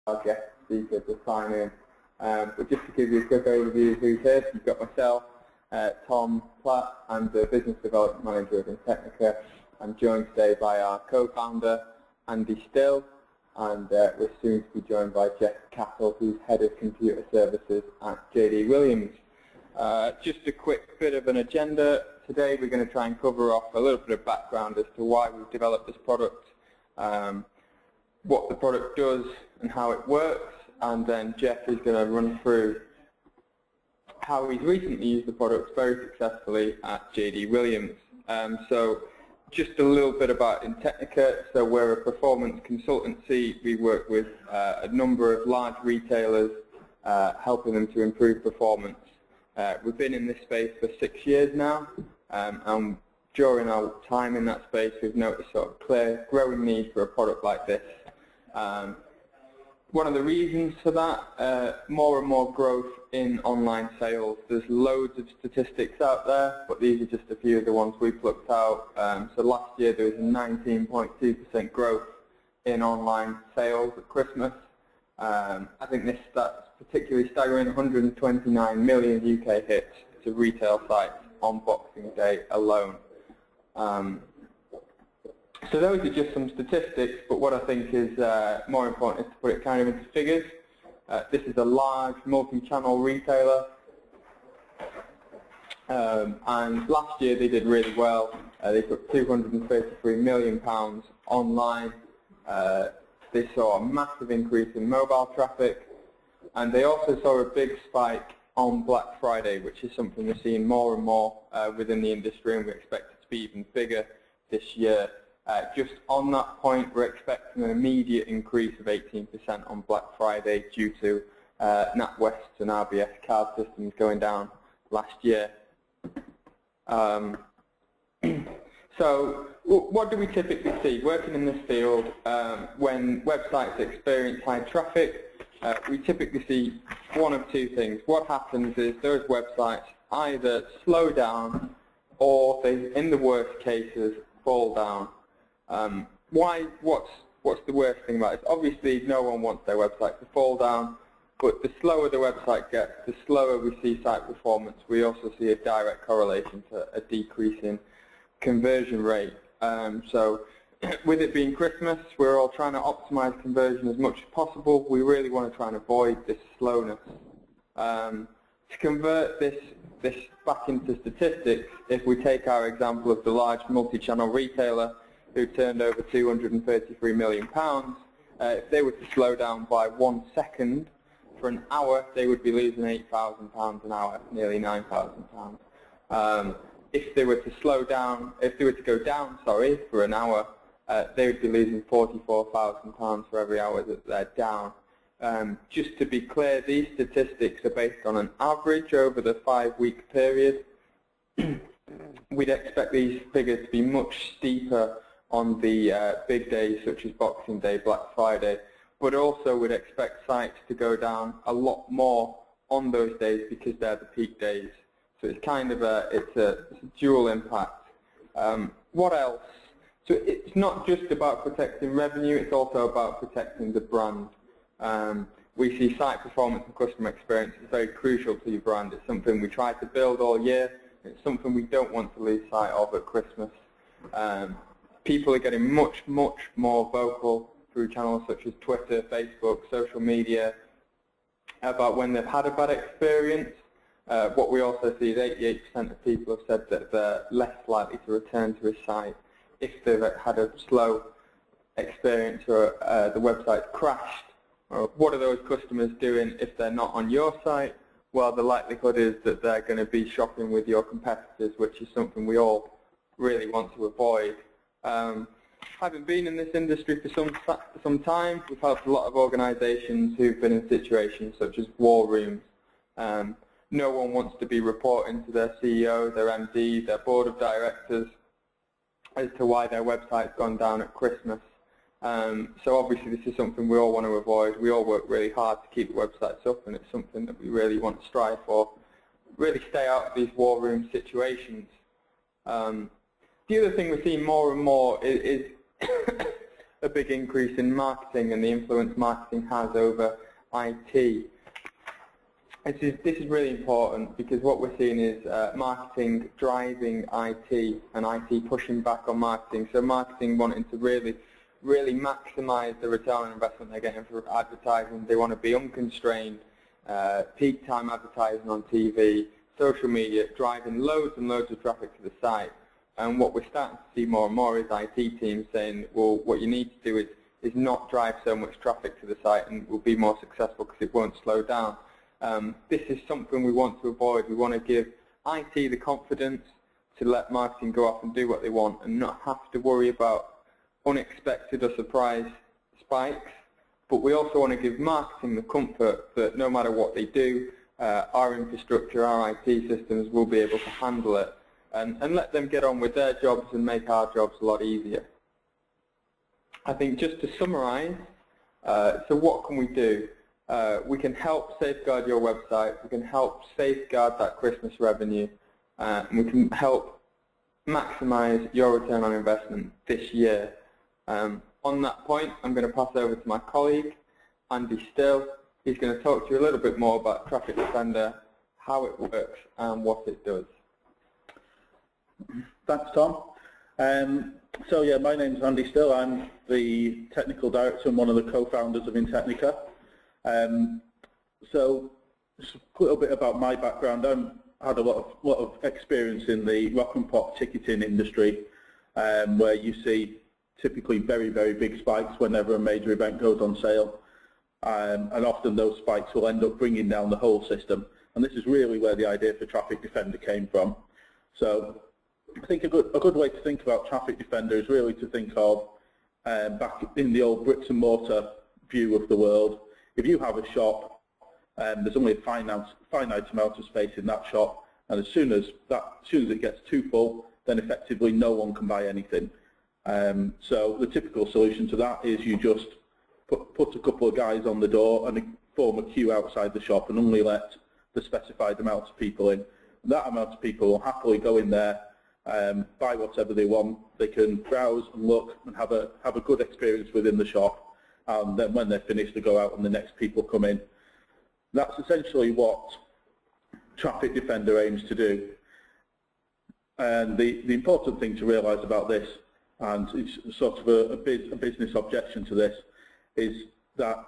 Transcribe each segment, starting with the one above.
our guest speaker to sign in. But just to give you a quick overview of who's here, so you've got myself, Tom Platt. I'm the Business Development Manager of Intechnica. I'm joined today by our co-founder, Andy Still, and we're soon to be joined by Jeff Castle, who's Head of Computer Services at JD Williams. Just a quick bit of an agenda. Today we're going to try and cover off a little bit of background as to why we've developed this product, what the product does and how it works, and then Jeff is going to run through how he's recently used the product very successfully at JD Williams. So just a little bit about Intechnica. So we're a performance consultancy. We work with a number of large retailers, helping them to improve performance. We've been in this space for 6 years now, and during our time in that space we've noticed sort of clear growing need for a product like this. One of the reasons for that, more and more growth in online sales. There's loads of statistics out there, but these are just a few of the ones we plucked out. So last year there was a 19.2% growth in online sales at Christmas. I think this stat's particularly staggering, 129 million UK hits to retail sites on Boxing Day alone. So those are just some statistics, but what I think is more important is to put it kind of into figures. This is a large multi-channel retailer, and last year they did really well. They took £233 million online. They saw a massive increase in mobile traffic, and they also saw a big spike on Black Friday, which is something we're seeing more and more within the industry, and we expect it to be even bigger this year. Just on that point, we're expecting an immediate increase of 18% on Black Friday due to NatWest and RBS card systems going down last year. So what do we typically see? Working in this field, when websites experience high traffic, we typically see one of two things. What happens is those websites either slow down or they, in the worst cases, fall down. What's the worst thing about it? Obviously, no one wants their website to fall down, but the slower the website gets, the slower we see site performance. We also see a direct correlation to a decrease in conversion rate. So with it being Christmas, we're all trying to optimize conversion as much as possible. We really want to try and avoid this slowness. To convert this back into statistics, if we take our example of the large multi-channel retailer who turned over £233 million, if they were to slow down by 1 second for an hour, they would be losing £8,000 an hour, nearly £9,000. If they were to slow down, if they were to go down, sorry, for an hour, they would be losing £44,000 for every hour that they're down. Just to be clear, these statistics are based on an average over the 5-week period. We'd expect these figures to be much steeper on the big days such as Boxing Day, Black Friday, but also would expect sites to go down a lot more on those days because they're the peak days. So it's kind of it's a dual impact. What else? So it's not just about protecting revenue, it's also about protecting the brand. We see site performance and customer experience is very crucial to your brand. It's something we try to build all year. It's something we don't want to lose sight of at Christmas. People are getting much more vocal through channels such as Twitter, Facebook, social media about when they've had a bad experience. What we also see is 88% of people have said that they're less likely to return to a site if they've had a slow experience or the website crashed. What are those customers doing if they're not on your site? Well, the likelihood is that they're going to be shopping with your competitors, which is something we all really want to avoid. Having been in this industry for some time, we've helped a lot of organisations who've been in situations such as war rooms. No one wants to be reporting to their CEO, their MD, their board of directors as to why their website's gone down at Christmas. So obviously this is something we all want to avoid. We all work really hard to keep the websites up, and it's something that we really want to strive for. Really stay out of these war room situations. The other thing we're seeing more and more is a big increase in marketing and the influence marketing has over IT. This is really important because what we're seeing is marketing driving IT and IT pushing back on marketing. So marketing wanting to really maximise the return on investment they're getting for advertising. They want to be unconstrained, peak time advertising on TV, social media, driving loads and loads of traffic to the site. And what we're starting to see more and more is IT teams saying, well, what you need to do is not drive so much traffic to the site and we'll be more successful because it won't slow down. This is something we want to avoid. We want to give IT the confidence to let marketing go off and do what they want and not have to worry about unexpected or surprise spikes. But we also want to give marketing the comfort that no matter what they do, our infrastructure, our IT systems will be able to handle it and let them get on with their jobs and make our jobs a lot easier. I think just to summarize, so what can we do? We can help safeguard your website, we can help safeguard that Christmas revenue, and we can help maximize your return on investment this year. On that point, I'm going to pass over to my colleague, Andy Still. He's going to talk to you a little bit more about TrafficDefender, how it works and what it does. Thanks, Tom. So yeah, my name's Andy Still. I'm the technical director and one of the co-founders of Intechnica. So just a little bit about my background. I had a lot of experience in the rock and pop ticketing industry, where you see typically very big spikes whenever a major event goes on sale, and often those spikes will end up bringing down the whole system. And this is really where the idea for TrafficDefender came from. So I think a good way to think about TrafficDefender is really to think of back in the old bricks and mortar view of the world. If you have a shop, there's only a finite amount of space in that shop, and as soon as it gets too full, then effectively no one can buy anything. So the typical solution to that is you just put a couple of guys on the door and form a queue outside the shop and only let the specified amount of people in. That amount of people will happily go in there, buy whatever they want. They can browse and look and have a good experience within the shop, and then when they're finished, they go out and the next people come in. That's essentially what TrafficDefender aims to do. And the important thing to realise about this, and it's sort of a business objection to this, is that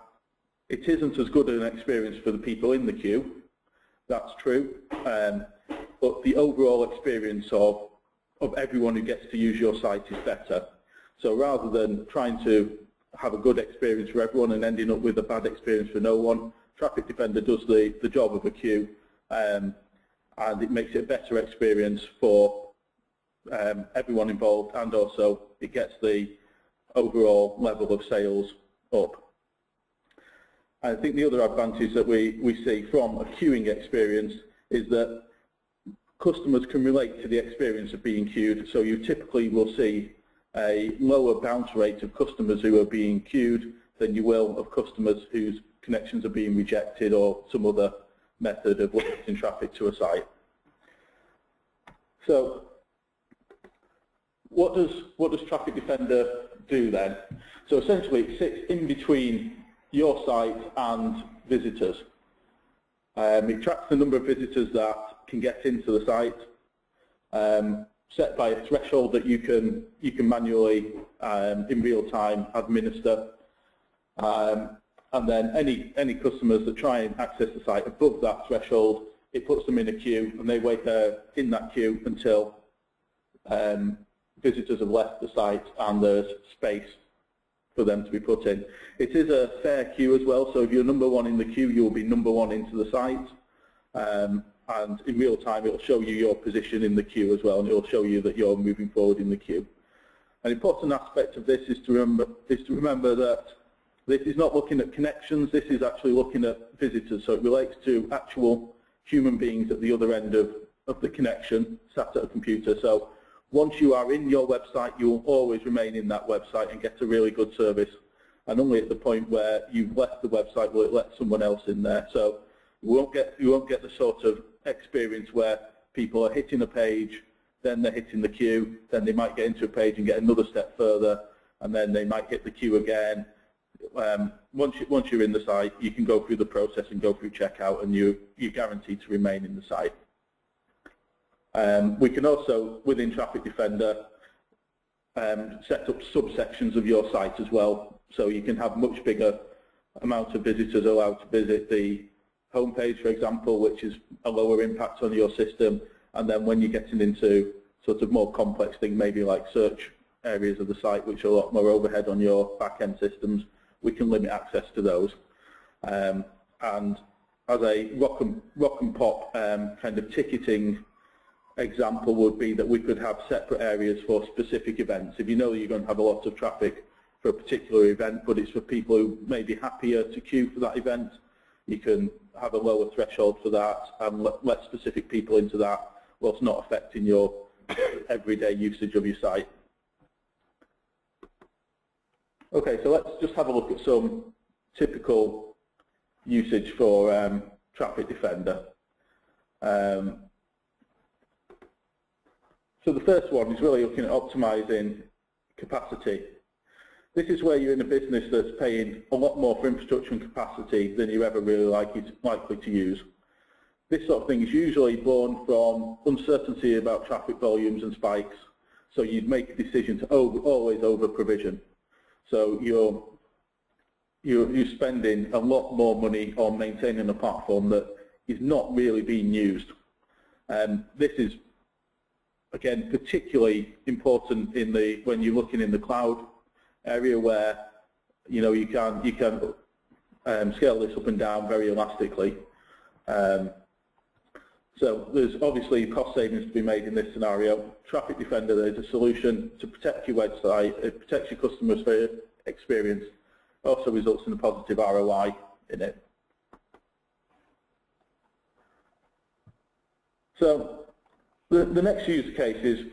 it isn't as good an experience for the people in the queue. That's true, but the overall experience of everyone who gets to use your site is better. So rather than trying to have a good experience for everyone and ending up with a bad experience for no one, TrafficDefender does the job of a queue, and it makes it a better experience for everyone involved, and also it gets the overall level of sales up. I think the other advantage that we see from a queuing experience is that customers can relate to the experience of being queued, so you typically will see a lower bounce rate of customers who are being queued than you will of customers whose connections are being rejected or some other method of limiting traffic to a site. So what does TrafficDefender do then? So essentially it sits in between your site and visitors. It tracks the number of visitors that can get into the site, set by a threshold that you can manually in real time administer, and then any customers that try and access the site above that threshold, it puts them in a queue and they wait in that queue until visitors have left the site and there's space for them to be put in. It is a fair queue as well, so if you're number one in the queue, you will be number one into the site, and in real time it will show you your position in the queue as well, and it will show you that you're moving forward in the queue. An important aspect of this is to remember that this is not looking at connections, this is actually looking at visitors, so it relates to actual human beings at the other end of the connection, sat at a computer. So once you are in your website, you will always remain in that website and get a really good service, and only at the point where you've left the website will it let someone else in there. So you won't get the sort of experience where people are hitting a page, then they're hitting the queue, then they might get into a page and get another step further, and then they might hit the queue again. Once you're in the site, you can go through the process and go through checkout, and you're guaranteed to remain in the site. We can also, within TrafficDefender, set up subsections of your site as well, so you can have much bigger amount of visitors allowed to visit the homepage, for example, which is a lower impact on your system, and then when you're getting into sort of more complex things, maybe like search areas of the site, which are a lot more overhead on your back-end systems, we can limit access to those. And as a rock and pop kind of ticketing example would be that we could have separate areas for specific events. If you know you're going to have a lot of traffic for a particular event, but it's for people who may be happier to queue for that event, you can have a lower threshold for that and let specific people into that whilst not affecting your everyday usage of your site. Okay, so let's just have a look at some typical usage for TrafficDefender. So the first one is really looking at optimizing capacity. This is where you're in a business that's paying a lot more for infrastructure and capacity than you're ever really likely to use. This sort of thing is usually born from uncertainty about traffic volumes and spikes, so you'd make a decision to always over-provision. So you're spending a lot more money on maintaining a platform that is not really being used. This is, again, particularly important when you're looking in the cloud area, where you can scale this up and down very elastically. So there's obviously cost savings to be made in this scenario. TrafficDefender is a solution to protect your website, it protects your customers' experience, also results in a positive ROI in it. So the next use case is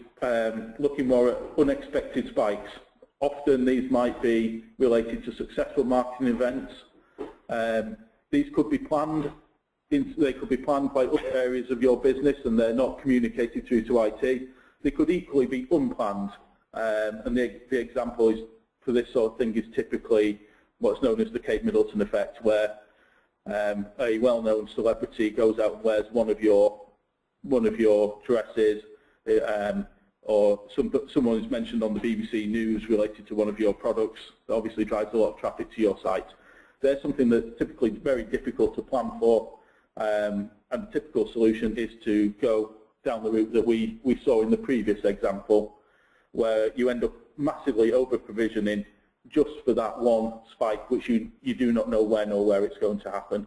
looking more at unexpected spikes. Often these might be related to successful marketing events. These could be planned. They could be planned by other areas of your business and they're not communicated through to IT. They could equally be unplanned. And the example is, for this sort of thing is typically what's known as the Kate Middleton effect, where a well-known celebrity goes out and wears one of your dresses, or someone who's mentioned on the BBC News related to one of your products. That obviously drives a lot of traffic to your site. There's something that's typically very difficult to plan for, and the typical solution is to go down the route that we saw in the previous example, where you end up massively over-provisioning just for that one spike, which you do not know when or where it's going to happen.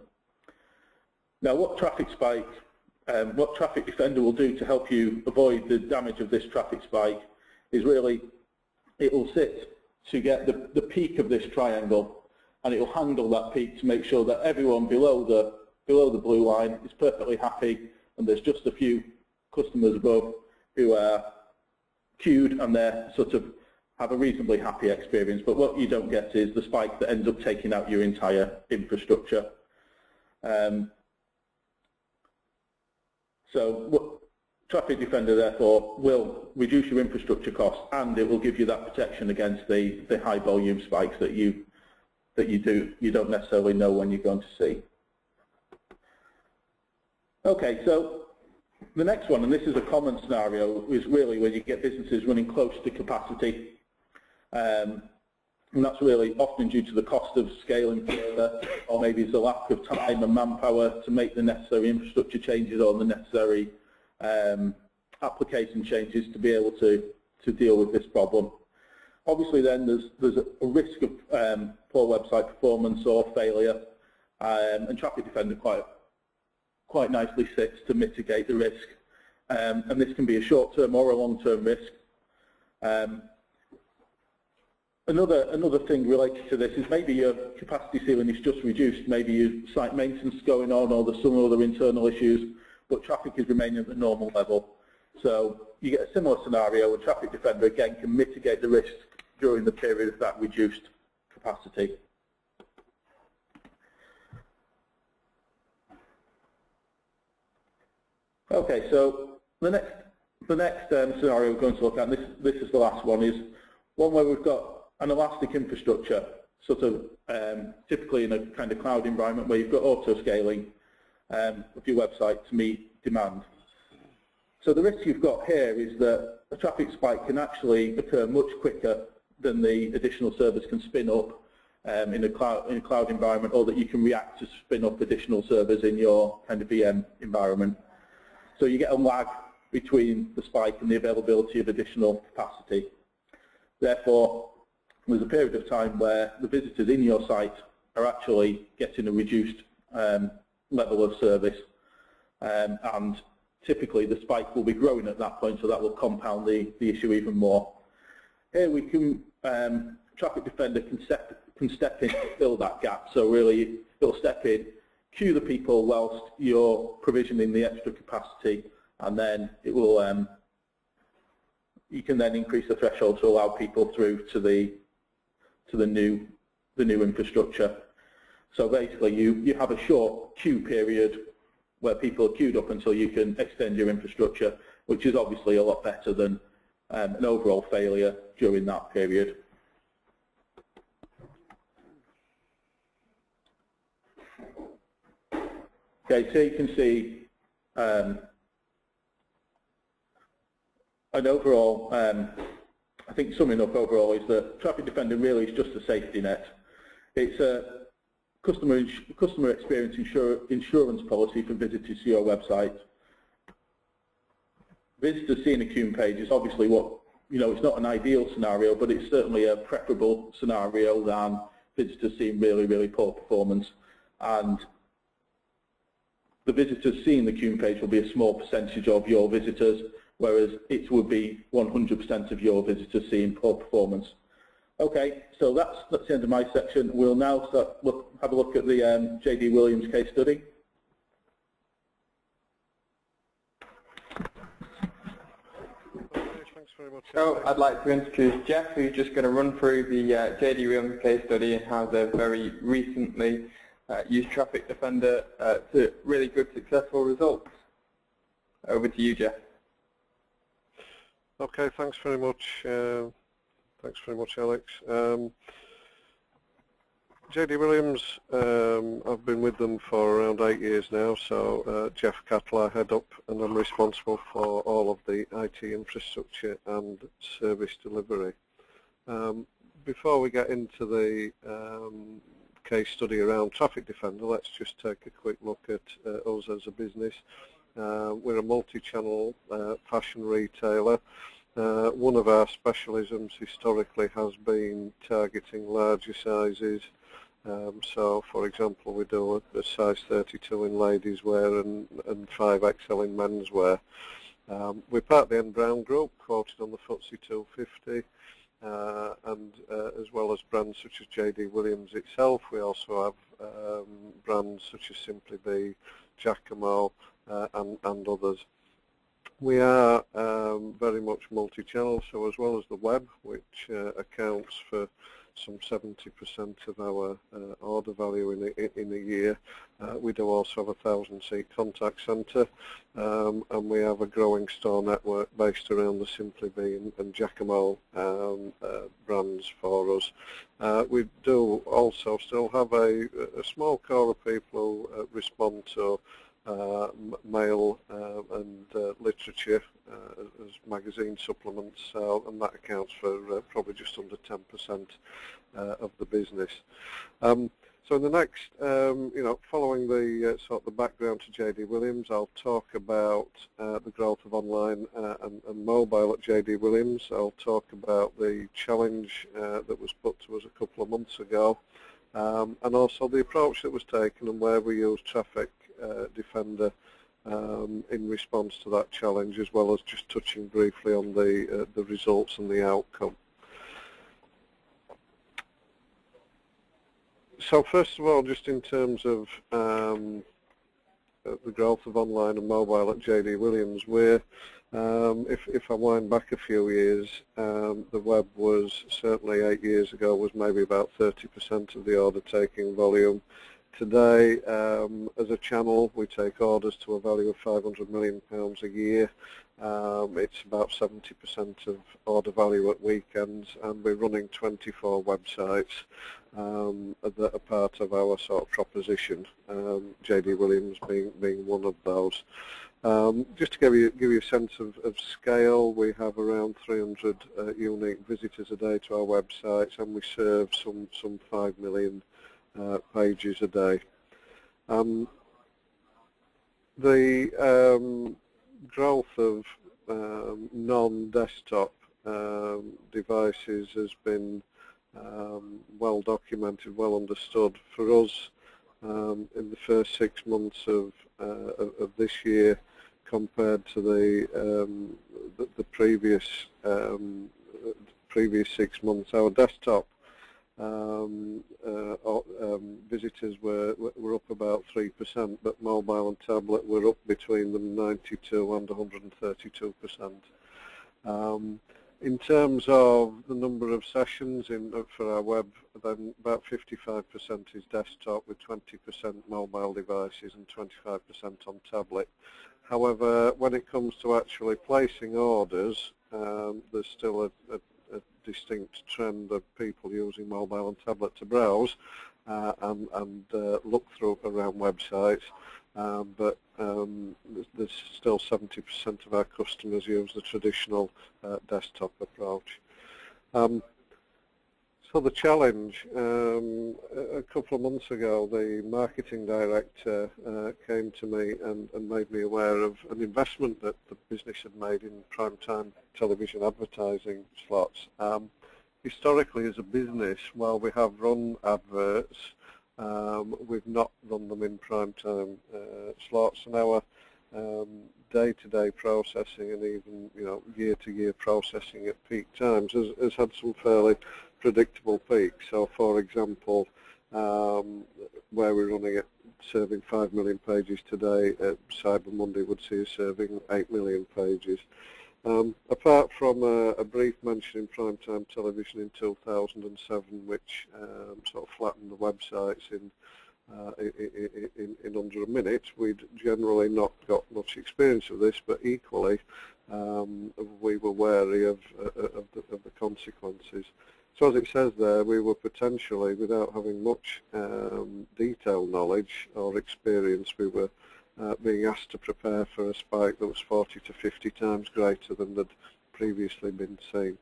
Now, what TrafficDefender will do to help you avoid the damage of this traffic spike is really, it will sit to get the peak of this triangle, and it will handle that peak to make sure that everyone below the blue line is perfectly happy, and there's just a few customers above who are queued and they sort of have a reasonably happy experience. But what you don't get is the spike that ends up taking out your entire infrastructure. So TrafficDefender therefore will reduce your infrastructure costs, and it will give you that protection against the high volume spikes that you don't necessarily know when you're going to see. Okay, so the next one, and this is a common scenario, is really when you get businesses running close to capacity, and that's really often due to the cost of scaling further, or maybe it's a lack of time and manpower to make the necessary infrastructure changes or the necessary application changes to be able to deal with this problem. Obviously then there's a risk of poor website performance or failure, and TrafficDefender quite nicely sits to mitigate the risk, and this can be a short-term or a long-term risk. Another thing related to this is maybe your capacity ceiling is just reduced, maybe your site maintenance is going on or there's some other internal issues, but traffic is remaining at the normal level. So you get a similar scenario where TrafficDefender again can mitigate the risk during the period of that reduced capacity. Okay, so the next scenario we're going to look at, and this is the last one, is one where we've got an elastic infrastructure, sort of typically in a kind of cloud environment where you've got auto-scaling of your website to meet demand. So the risk you've got here is that a traffic spike can actually occur much quicker than the additional servers can spin up in a cloud environment, or that you can react to spin up additional servers in your kind of VM environment. So you get a lag between the spike and the availability of additional capacity. Therefore, there's a period of time where the visitors in your site are actually getting a reduced level of service, and typically the spike will be growing at that point, so that will compound the issue even more. Here we can, TrafficDefender can step in to fill that gap, so really it'll step in, queue the people whilst you're provisioning the extra capacity, and then it will, you can then increase the threshold to allow people through to the new infrastructure. So basically you have a short queue period where people are queued up until you can extend your infrastructure, which is obviously a lot better than an overall failure during that period. Okay, so you can see an overall, I think summing up overall is that TrafficDefender really is just a safety net. It's a customer experience insurance policy for visitors to your website. Visitors seeing a queuing page is obviously what, it's not an ideal scenario, but it's certainly a preferable scenario than visitors seeing really, really poor performance. And the visitors seeing the queuing page will be a small percentage of your visitors, whereas it would be 100% of your visitors seeing poor performance. Okay, so that's the end of my section. We'll now have a look at the JD Williams case study. So I'd like to introduce Jeff, who's just going to run through the JD Williams case study and how they've very recently used TrafficDefender to really good successful results. Over to you, Jeff. Okay, thanks very much. Thanks very much, Alex. JD Williams, I've been with them for around 8 years now, so Jeff Cattle I head up, and I'm responsible for all of the IT infrastructure and service delivery. Before we get into the case study around TrafficDefender, let's just take a quick look at us as a business. We're a multi-channel fashion retailer. One of our specialisms historically has been targeting larger sizes. So, for example, we do a size 32 in ladies wear and 5XL in men's wear. We're part of the N Brown Group, quoted on the FTSE 250, and as well as brands such as JD Williams itself, we also have brands such as Simply Be, Giacomo, and others. We are very much multi-channel, so as well as the web, which accounts for some 70% of our order value in a year, we do also have a 1,000-seat contact centre, and we have a growing store network based around the Simply Be and Giacomo brands for us. We do also still have a small core of people who respond to mail and literature as magazine supplements, and that accounts for probably just under 10% of the business. So in the next, following the sort of the background to JD Williams, I'll talk about the growth of online and mobile at JD Williams. I'll talk about the challenge that was put to us a couple of months ago, and also the approach that was taken and where we use TrafficDefender in response to that challenge, as well as just touching briefly on the results and the outcome. So first of all, just in terms of the growth of online and mobile at JD Williams, we're, if I wind back a few years, the web was certainly 8 years ago was maybe about 30% of the order taking volume. Today, as a channel, we take orders to a value of £500 million a year. It's about 70% of order value at weekends, and we're running 24 websites that are part of our sort of proposition, JD Williams being one of those. Just to give you a sense of scale, we have around 300 unique visitors a day to our websites, and we serve some 5 million pages a day. The growth of non-desktop devices has been well documented, well understood. For us, in the first 6 months of this year, compared to the previous 6 months, our desktop visitors were up about 3%, but mobile and tablet were up between them 92 and 132%. In terms of the number of sessions for our web, then about 55% is desktop, with 20% mobile devices and 25% on tablet. However, when it comes to actually placing orders, there's still a distinct trend of people using mobile and tablet to browse and look through around websites, but there's still 70% of our customers use the traditional desktop approach. So the challenge, a couple of months ago, the marketing director came to me and made me aware of an investment that the business had made in primetime television advertising slots. Historically, as a business, while we have run adverts, we've not run them in primetime slots, and our day-to-day processing and even year-to-year processing at peak times has had some fairly predictable peaks. So, for example, where we're running at serving 5 million pages today, at Cyber Monday would see us serving 8 million pages. Apart from a brief mention in primetime television in 2007, which sort of flattened the websites in under a minute, we'd generally not got much experience of this, but equally we were wary of the consequences. So as it says there, we were potentially, without having much detailed knowledge or experience, we were being asked to prepare for a spike that was 40 to 50 times greater than had previously been seen.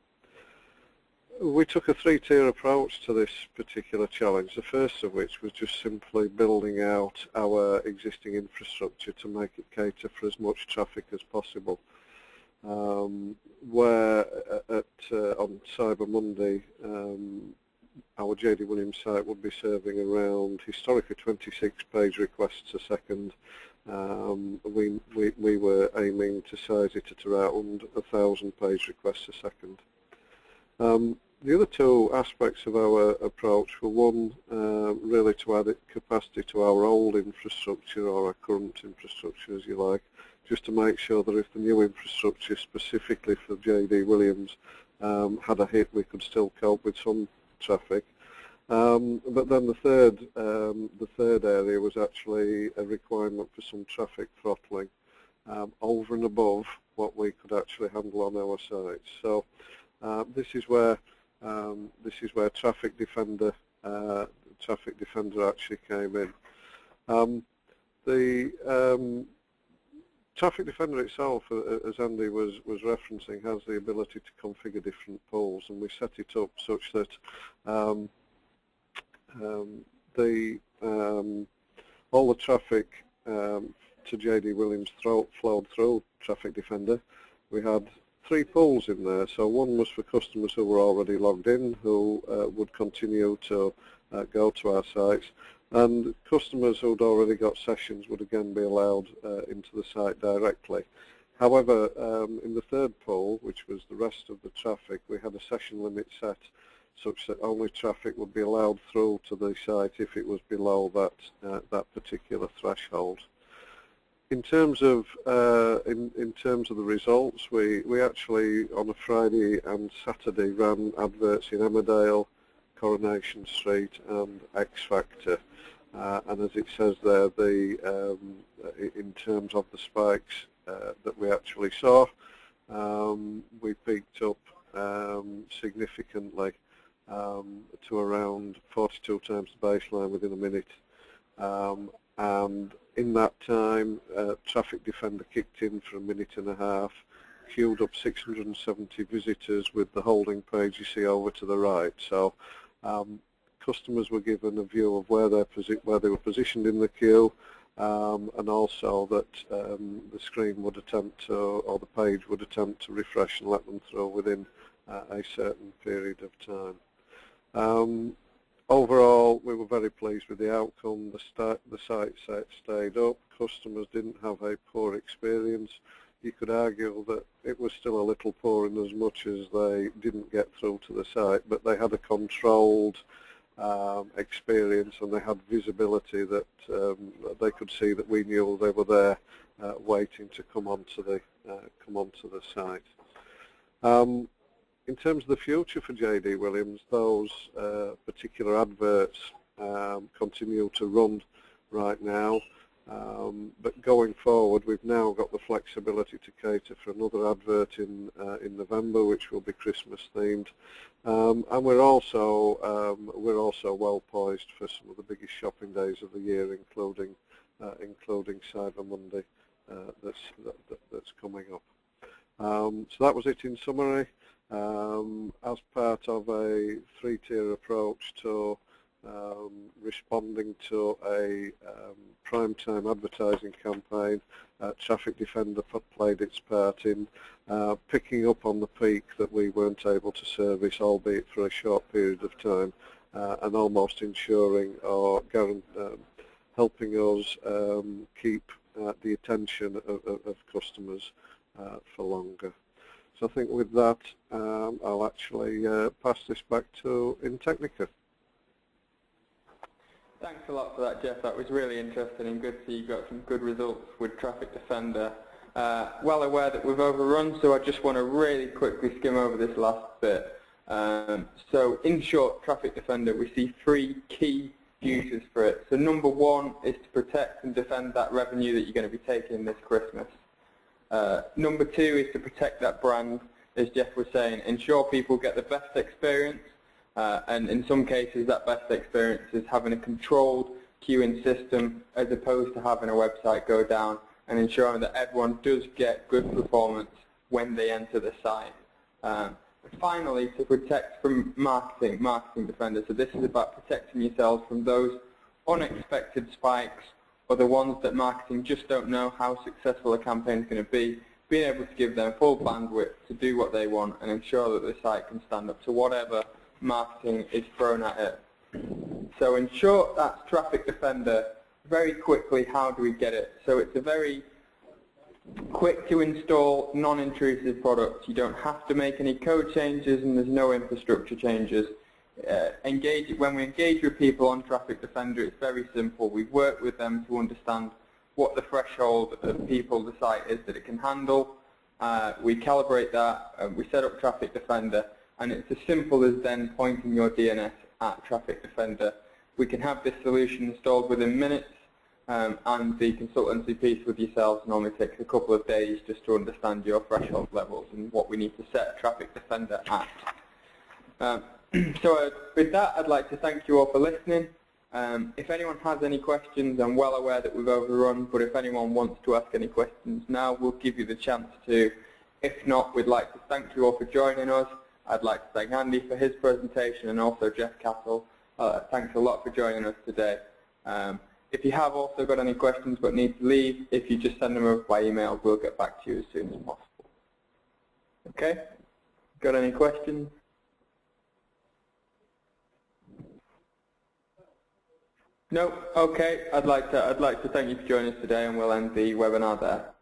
We took a three-tier approach to this particular challenge, the first of which was just simply building out our existing infrastructure to make it cater for as much traffic as possible. Where on Cyber Monday, our JD Williams site would be serving around, historically, 26 page requests a second. We were aiming to size it at around 1,000 page requests a second. The other two aspects of our approach were, one, really to add capacity to our old infrastructure, or our current infrastructure as you like, just to make sure that if the new infrastructure specifically for JD Williams had a hit, we could still cope with some traffic. But then the third area was actually a requirement for some traffic throttling over and above what we could actually handle on our sites. So this is where TrafficDefender actually came in. The TrafficDefender itself, as Andy was referencing, has the ability to configure different pools, and we set it up such that all the traffic to JD Williams flowed through TrafficDefender. We had 3 pools in there. So one was for customers who were already logged in, who would continue to go to our sites, and customers who'd already got sessions would again be allowed into the site directly. However, in the third pool, which was the rest of the traffic, we had a session limit set such that only traffic would be allowed through to the site if it was below that particular threshold. In terms of the results, we actually on a Friday and Saturday ran adverts in Emmerdale, Coronation Street, and X Factor. And as it says there, in terms of the spikes, actually saw. We peaked up significantly to around 42 times the baseline within a minute, and in that time TrafficDefender kicked in for a minute and a half, queued up 670 visitors with the holding page you see over to the right. So customers were given a view of where they were positioned in the queue, and also that the screen would attempt to, or the page would attempt to refresh and let them through within a certain period of time. Overall, we were very pleased with the outcome. The site stayed up. Customers didn't have a poor experience. You could argue that it was still a little poor in as much as they didn't get through to the site, but they had a controlled experience, and they had visibility that they could see that we knew they were there, waiting to come onto the site. In terms of the future for JD Williams, those particular adverts continue to run right now, but going forward we've now got the flexibility to cater for another advert in November, which will be Christmas themed, and we're also well poised for some of the biggest shopping days of the year, including Cyber Monday that's coming up. So that was it in summary. As part of a three-tier approach to responding to a prime-time advertising campaign, TrafficDefender played its part in picking up on the peak that we weren't able to service, albeit for a short period of time, and almost ensuring or helping us keep the attention of customers for longer. So I think with that, I'll actually pass this back to Intechnica. Thanks a lot for that, Jeff. That was really interesting and good to see you got some good results with TrafficDefender. Well aware that we've overrun, so I just want to really quickly skim over this last bit. So in short, TrafficDefender, we see three key uses for it. So number one is to protect and defend that revenue that you're going to be taking this Christmas. Number two is to protect that brand, as Jeff was saying, ensure people get the best experience, and in some cases that best experience is having a controlled queuing system as opposed to having a website go down, and ensuring that everyone does get good performance when they enter the site. Finally, to protect from marketing defender. So this is about protecting yourselves from those unexpected spikes, or the ones that marketing just don't know how successful a campaign is going to be, being able to give them full bandwidth to do what they want and ensure that the site can stand up to whatever marketing is thrown at it. So in short, that's TrafficDefender. Very quickly, how do we get it? So it's a very quick to install, non-intrusive product. You don't have to make any code changes, and there's no infrastructure changes. When we engage with people on TrafficDefender, it's very simple. We work with them to understand what the threshold of people the site is that it can handle. We calibrate that, we set up TrafficDefender, and it's as simple as then pointing your DNS at TrafficDefender. We can have this solution installed within minutes, and the consultancy piece with yourselves normally takes a couple of days just to understand your threshold levels and what we need to set TrafficDefender at. So with that, I'd like to thank you all for listening. If anyone has any questions, I'm well aware that we've overrun, but if anyone wants to ask any questions now, we'll give you the chance to. If not, we'd like to thank you all for joining us. I'd like to thank Andy for his presentation, and also Jeff Castle. Thanks a lot for joining us today. If you have also got any questions but need to leave, if you just send them over by email, we'll get back to you as soon as possible. Okay? Got any questions? No? Okay. I'd like to thank you for joining us today, and we'll end the webinar there.